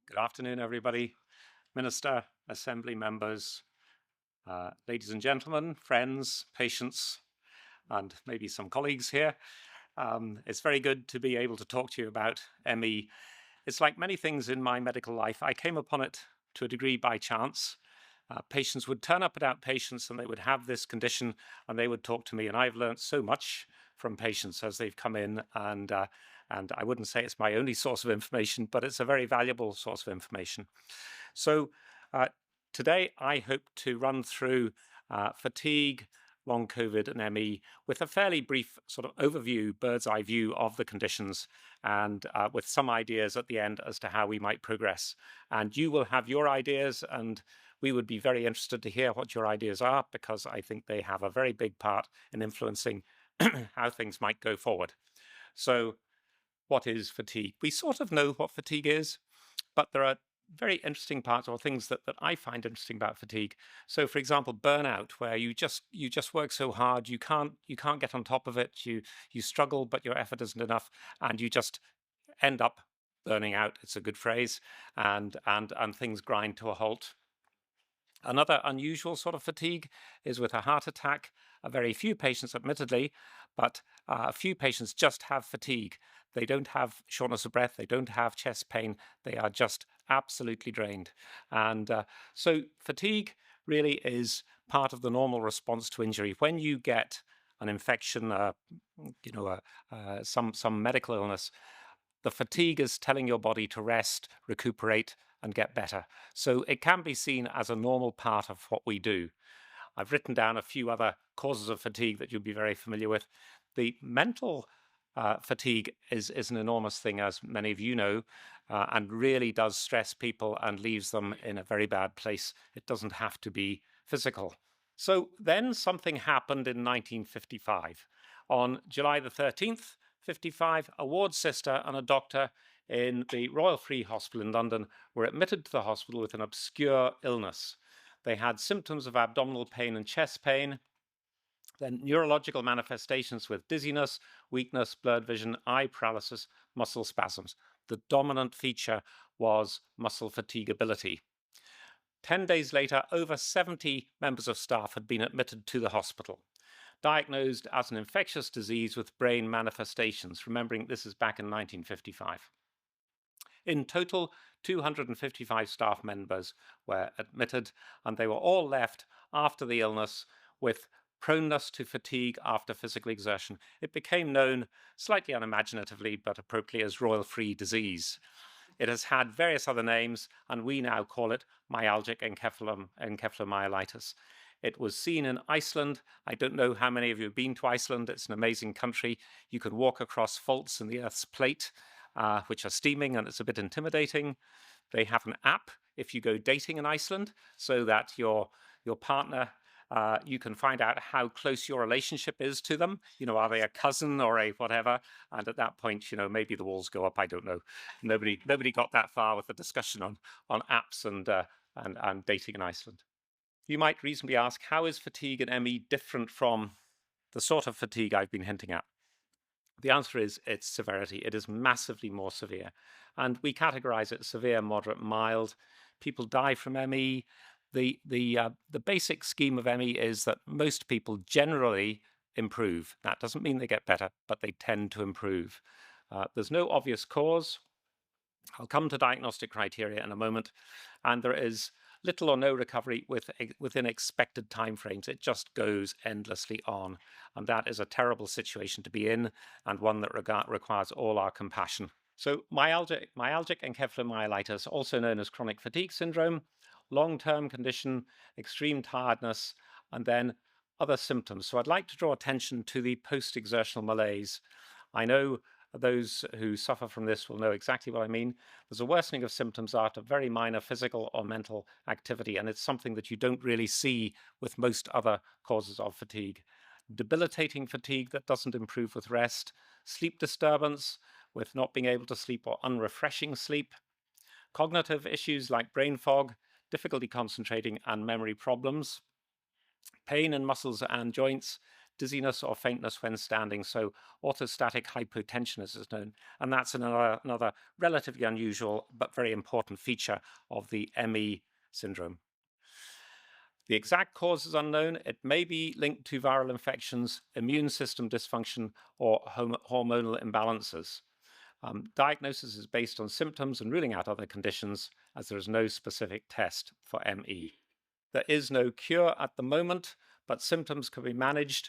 Good afternoon, everybody. Minister, Assembly members, ladies and gentlemen, friends, patients, and maybe some colleagues here. It's very good to be able to talk to you about ME. It's like many things in my medical life. I came upon it to a degree by chance. Patients would turn up at outpatients and they would have this condition and they would talk to me. And I've learned so much from patients as they've come in. And I wouldn't say it's my only source of information, but it's a very valuable source of information. So today I hope to run through fatigue, long COVID and ME with a fairly brief sort of overview, bird's eye view of the conditions and with some ideas at the end as to how we might progress. And you will have your ideas and we would be very interested to hear what your ideas are because I think they have a very big part in influencing how things might go forward. So what is fatigue? We sort of know what fatigue is, but there are very interesting parts or things that I find interesting about fatigue. So for example, burnout, where you just work so hard, you can't get on top of it, you struggle, but your effort isn't enough, and you just end up burning out. It's a good phrase, and things grind to a halt. Another unusual sort of fatigue is with a heart attack. A very few patients, admittedly, but a few patients just have fatigue. They don't have shortness of breath. They don't have chest pain. They are just absolutely drained. And so fatigue really is part of the normal response to injury. When you get an infection, some medical illness, the fatigue is telling your body to rest, recuperate, and get better. So it can be seen as a normal part of what we do. I've written down a few other causes of fatigue that you'll be very familiar with. The mental fatigue is an enormous thing, as many of you know, and really does stress people and leaves them in a very bad place. It doesn't have to be physical. So then something happened in 1955. On July the 13th, 55, a ward sister and a doctor in the Royal Free Hospital in London were admitted to the hospital with an obscure illness. They had symptoms of abdominal pain and chest pain, then neurological manifestations with dizziness, weakness, blurred vision, eye paralysis, muscle spasms. The dominant feature was muscle fatigability. 10 days later, over 70 members of staff had been admitted to the hospital, diagnosed as an infectious disease with brain manifestations. Remembering this is back in 1955. In total, 255 staff members were admitted, and they were all left after the illness with proneness to fatigue after physical exertion. It became known, slightly unimaginatively but appropriately, as Royal Free disease. It has had various other names, and we now call it myalgic encephalomyelitis. It was seen in Iceland. I don't know how many of you have been to Iceland. It's an amazing country. You can walk across faults in the Earth's plate, which are steaming, and it's a bit intimidating. They have an app if you go dating in Iceland, so that your partner, you can find out how close your relationship is to them. You know, are they a cousin or a whatever? And at that point, you know, maybe the walls go up. I don't know. Nobody got that far with the discussion on apps and dating in Iceland. You might reasonably ask, how is fatigue and ME different from the sort of fatigue I've been hinting at? The answer is its severity. It is massively more severe. And we categorize it severe, moderate, mild. People die from ME. The basic scheme of ME is that most people generally improve. That doesn't mean they get better, but they tend to improve. There's no obvious cause. I'll come to diagnostic criteria in a moment. And there is little or no recovery within expected timeframes. It just goes endlessly on. And that is a terrible situation to be in, and one that requires all our compassion. So myalgic encephalomyelitis, also known as chronic fatigue syndrome, long-term condition, extreme tiredness, and then other symptoms. So I'd like to draw attention to the post-exertional malaise. I know those who suffer from this will know exactly what I mean. There's a worsening of symptoms after very minor physical or mental activity, and it's something that you don't really see with most other causes of fatigue. Debilitating fatigue that doesn't improve with rest, sleep disturbance with not being able to sleep or unrefreshing sleep, cognitive issues like brain fog, difficulty concentrating, and memory problems, pain in muscles and joints, dizziness or faintness when standing, so orthostatic hypotension as it's known, and that's another relatively unusual but very important feature of the ME syndrome. The exact cause is unknown. It may be linked to viral infections, immune system dysfunction, or hormonal imbalances. Diagnosis is based on symptoms and ruling out other conditions, as there is no specific test for ME. There is no cure at the moment, but symptoms can be managed,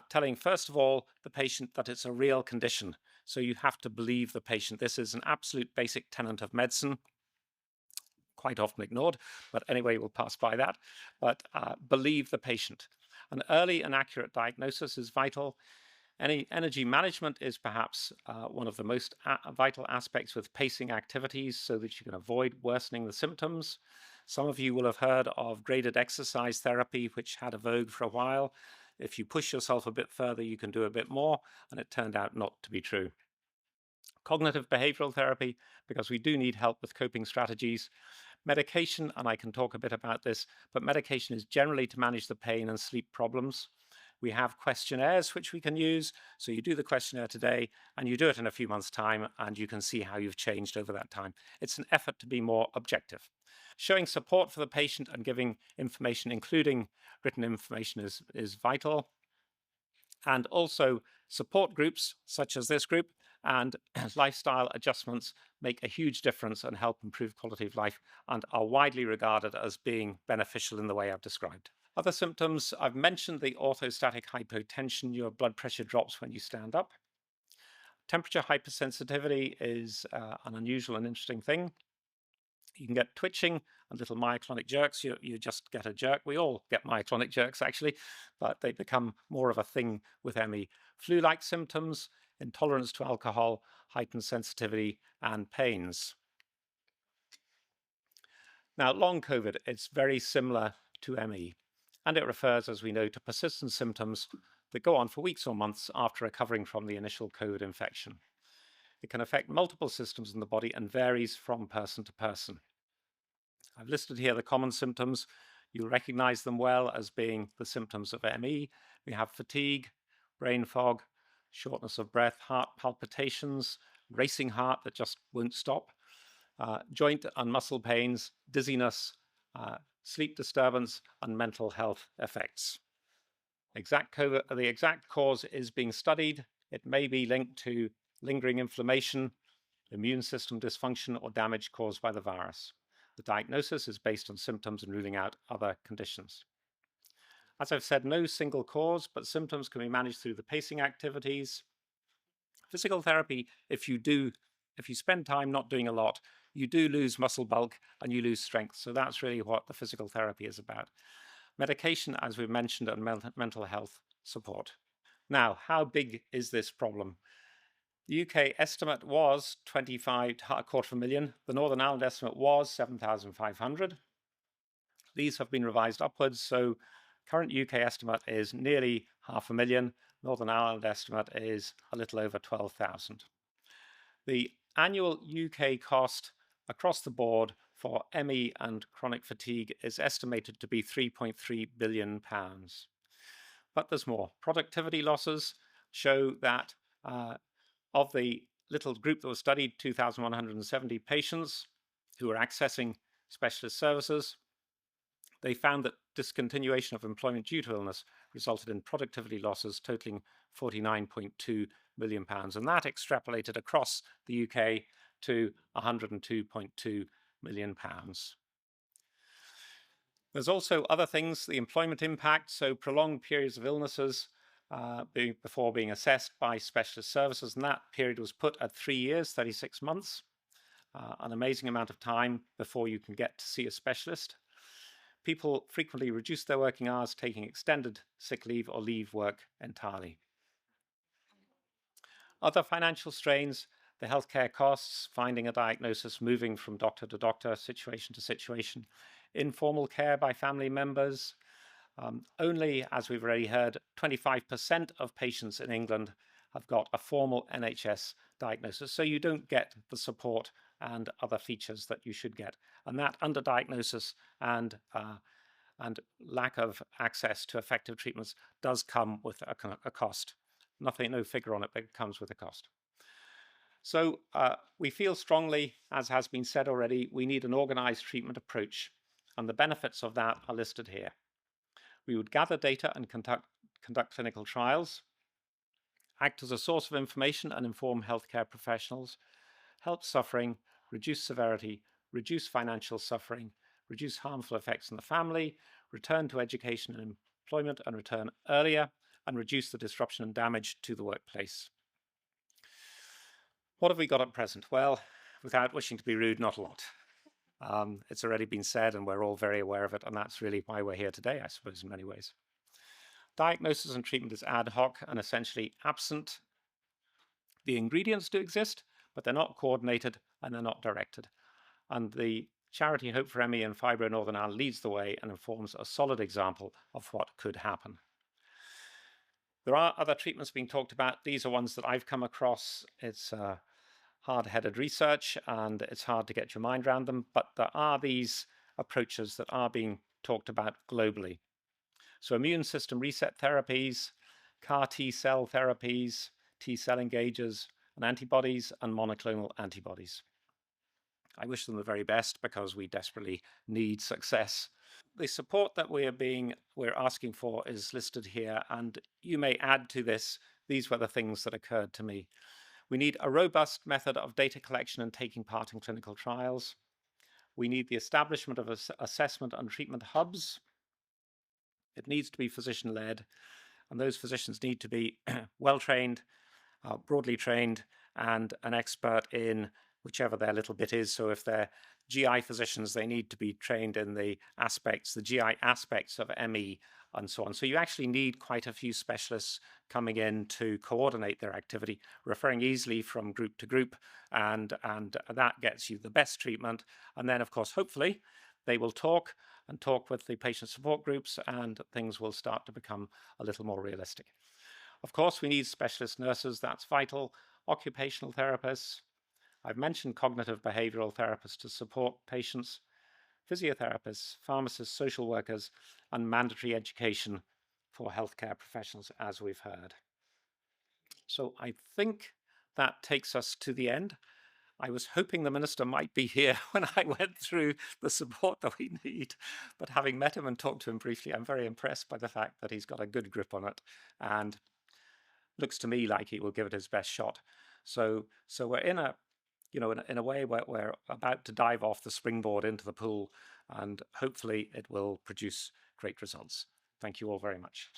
telling, first of all, the patient that it's a real condition. So you have to believe the patient. This is an absolute basic tenet of medicine, quite often ignored, but anyway, we'll pass by that. But believe the patient. An early and accurate diagnosis is vital. Any energy management is perhaps one of the most vital aspects with pacing activities so that you can avoid worsening the symptoms. Some of you will have heard of graded exercise therapy, which had a vogue for a while. If you push yourself a bit further, you can do a bit more, and it turned out not to be true. Cognitive behavioral therapy, because we do need help with coping strategies. Medication, and I can talk a bit about this, but medication is generally to manage the pain and sleep problems. We have questionnaires which we can use. So you do the questionnaire today and you do it in a few months' time and you can see how you've changed over that time. It's an effort to be more objective. Showing support for the patient and giving information, including written information, is vital. And also support groups such as this group and lifestyle adjustments make a huge difference and help improve quality of life and are widely regarded as being beneficial in the way I've described. Other symptoms, I've mentioned the orthostatic hypotension. Your blood pressure drops when you stand up. Temperature hypersensitivity is an unusual and interesting thing. You can get twitching and little myoclonic jerks. You just get a jerk. We all get myoclonic jerks, actually, but they become more of a thing with ME. Flu-like symptoms, intolerance to alcohol, heightened sensitivity, and pains. Now, long COVID, it's very similar to ME, and it refers, as we know, to persistent symptoms that go on for weeks or months after recovering from the initial COVID infection. It can affect multiple systems in the body and varies from person to person. I've listed here the common symptoms. You'll recognize them well as being the symptoms of ME. We have fatigue, brain fog, shortness of breath, heart palpitations, racing heart that just won't stop, joint and muscle pains, dizziness, sleep disturbance, and mental health effects. The exact cause is being studied. It may be linked to lingering inflammation, immune system dysfunction, or damage caused by the virus. The diagnosis is based on symptoms and ruling out other conditions. As I've said, no single cause, but symptoms can be managed through the pacing activities. Physical therapy, if you spend time not doing a lot, you do lose muscle bulk and you lose strength. So that's really what the physical therapy is about. Medication, as we've mentioned, and mental health support. Now, how big is this problem? The UK estimate was 25,250,000. The Northern Ireland estimate was 7,500. These have been revised upwards, so current UK estimate is nearly 500,000. Northern Ireland estimate is a little over 12,000. The annual UK cost across the board for ME and chronic fatigue is estimated to be £3.3 billion. But there's more. Productivity losses show that of the little group that was studied, 2,170 patients who were accessing specialist services, they found that discontinuation of employment due to illness resulted in productivity losses totaling £49.2 million, and that extrapolated across the UK to £102.2 million. There's also other things, the employment impact, so prolonged periods of illnesses before being assessed by specialist services, and that period was put at 3 years, 36 months, an amazing amount of time before you can get to see a specialist. People frequently reduce their working hours, taking extended sick leave or leave work entirely. Other financial strains, the healthcare costs, finding a diagnosis, moving from doctor to doctor, situation to situation, informal care by family members. Only, as we've already heard, 25% of patients in England have got a formal NHS diagnosis, so you don't get the support and other features that you should get. And that underdiagnosis and and lack of access to effective treatments does come with a cost. No figure on it, but it comes with a cost. So we feel strongly, as has been said already, we need an organized treatment approach, and the benefits of that are listed here. We would gather data and conduct clinical trials, act as a source of information and inform healthcare professionals, help suffering, reduce severity, reduce financial suffering, reduce harmful effects in the family, return to education and employment and return earlier, and reduce the disruption and damage to the workplace. What have we got at present? Well, without wishing to be rude, not a lot. It's already been said, and we're all very aware of it, and that's really why we're here today, I suppose, in many ways. Diagnosis and treatment is ad hoc and essentially absent. The ingredients do exist, but they're not coordinated and they're not directed. And the charity Hope for ME and Fibro Northern Ireland leads the way and informs a solid example of what could happen. There are other treatments being talked about. These are ones that I've come across. It's hard-headed research and it's hard to get your mind around them, but there are these approaches that are being talked about globally. So immune system reset therapies, CAR T-cell therapies, T-cell engagers, and antibodies and monoclonal antibodies. I wish them the very best because we desperately need success. The support that we're asking for is listed here, and you may add to this. These were the things that occurred to me. We need a robust method of data collection and taking part in clinical trials. We need the establishment of assessment and treatment hubs. It needs to be physician-led, and those physicians need to be well-trained, broadly trained, and an expert in whichever their little bit is. So if they're GI physicians, they need to be trained in the GI aspects of ME and so on. So you actually need quite a few specialists coming in to coordinate their activity, referring easily from group to group, and that gets you the best treatment. And then, of course, hopefully, they will talk with the patient support groups, and things will start to become a little more realistic. Of course, we need specialist nurses. That's vital. Occupational therapists. I've mentioned cognitive behavioral therapists to support patients, physiotherapists, pharmacists, social workers, and mandatory education for healthcare professionals, as we've heard. So I think that takes us to the end. I was hoping the minister might be here when I went through the support that we need, but having met him and talked to him briefly, I'm very impressed by the fact that he's got a good grip on it and looks to me like he will give it his best shot. So we're in a way where we're about to dive off the springboard into the pool, and hopefully it will produce great results. Thank you all very much.